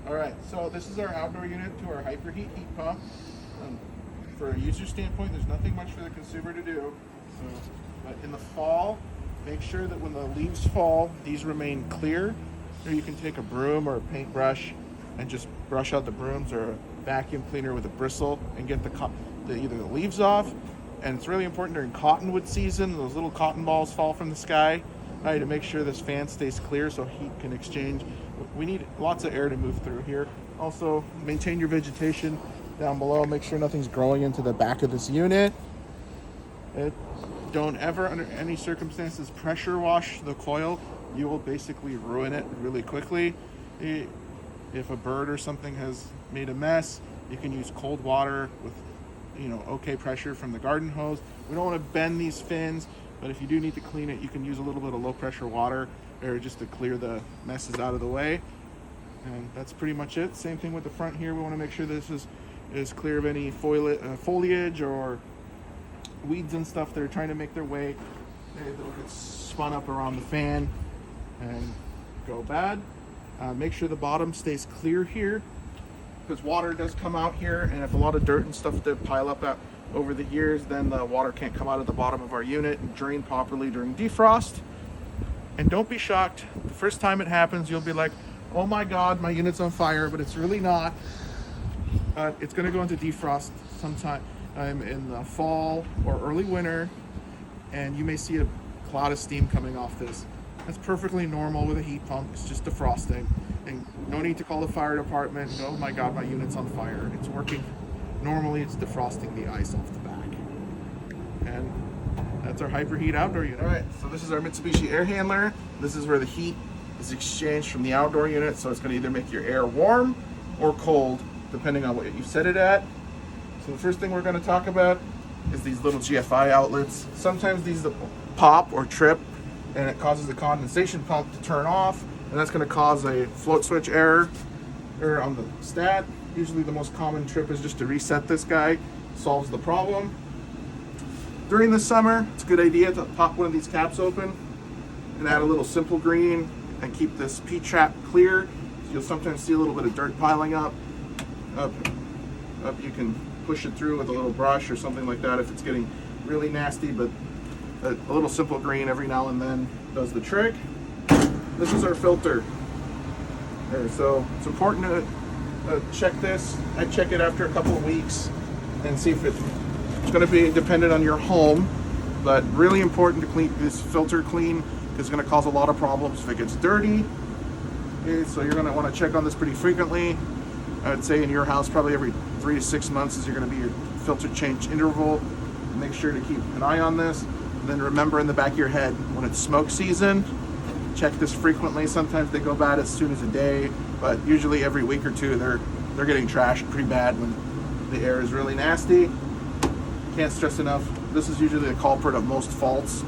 All right, so this is our outdoor unit to our hyperheat heat pump. For a user standpoint, there's nothing much for the consumer to do. But in the fall, make sure that when the leaves fall, these remain clear. Or you can take a broom or a paintbrush and just brush out the brooms, or a vacuum cleaner with a bristle, and get either the leaves off. And it's really important during cottonwood season, those little cotton balls fall from the sky, to make sure this fan stays clear so heat can exchange. We need lots of air to move through here. Also, maintain your vegetation down below. Make sure nothing's growing into the back of this unit. Don't ever, under any circumstances, pressure wash the coil. You will basically ruin it really quickly. If a bird or something has made a mess, you can use cold water with okay pressure from the garden hose. We don't want to bend these fins, but if you do need to clean it, you can use a little bit of low pressure water or just to clear the messes out of the way. And that's pretty much it. Same thing with the front here. We want to make sure this is clear of any foliage or weeds and stuff that are trying to make their way. They'll get spun up around the fan and go bad. Make sure the bottom stays clear here, because water does come out here, and if a lot of dirt and stuff did pile up over the years, then the water can't come out of the bottom of our unit and drain properly during defrost. And don't be shocked. The first time it happens, you'll be like, oh my God, my unit's on fire, but it's really not. It's gonna go into defrost sometime in the fall or early winter, and you may see a cloud of steam coming off this. That's perfectly normal with a heat pump. It's just defrosting, and no need to call the fire department. Oh my God, my unit's on fire. It's working. Normally, it's defrosting the ice off the back. And that's our hyperheat outdoor unit. All right, so this is our Mitsubishi air handler. This is where the heat is exchanged from the outdoor unit, so it's going to either make your air warm or cold, depending on what you set it at. So the first thing we're going to talk about is these little GFI outlets. Sometimes these pop or trip, and it causes the condensation pump to turn off, and that's going to cause a float switch error on the stat. Usually the most common trip is just to reset this guy. Solves the problem. During the summer, it's a good idea to pop one of these caps open and add a little simple green and keep this P-trap clear. You'll sometimes see a little bit of dirt piling up. You can push it through with a little brush or something like that if it's getting really nasty, but a little simple green every now and then does the trick. This is our filter. So it's important to check this. I check it after a couple of weeks and see if it's going to be dependent on your home, but really important to keep this filter clean. It's going to cause a lot of problems if it gets dirty. So you're going to want to check on this pretty frequently. I'd say in your house probably every 3 to 6 months is going to be your filter change interval. Make sure to keep an eye on this. And then remember in the back of your head, when it's smoke season, check this frequently. Sometimes they go bad as soon as a day, but usually every week or two they're getting trashed pretty bad when the air is really nasty. Can't stress enough, this is usually the culprit of most faults.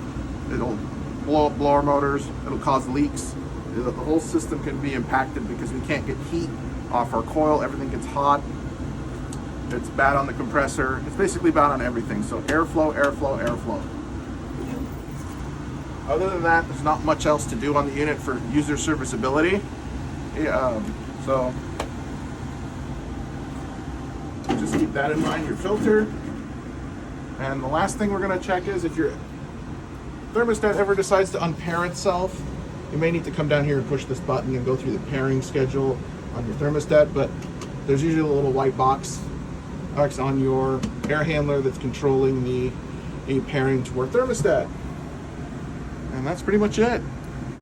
It'll blow up blower motors, it'll cause leaks. The whole system can be impacted because we can't get heat off our coil. Everything gets hot. It's bad on the compressor. It's basically bad on everything. So airflow, airflow, airflow. Other than that, there's not much else to do on the unit for user serviceability. So just keep that in mind, your filter. And the last thing we're going to check is if your thermostat ever decides to unpair itself, you may need to come down here and push this button and go through the pairing schedule on your thermostat, but there's usually a little white box on your air handler that's controlling the pairing to our thermostat. And that's pretty much it.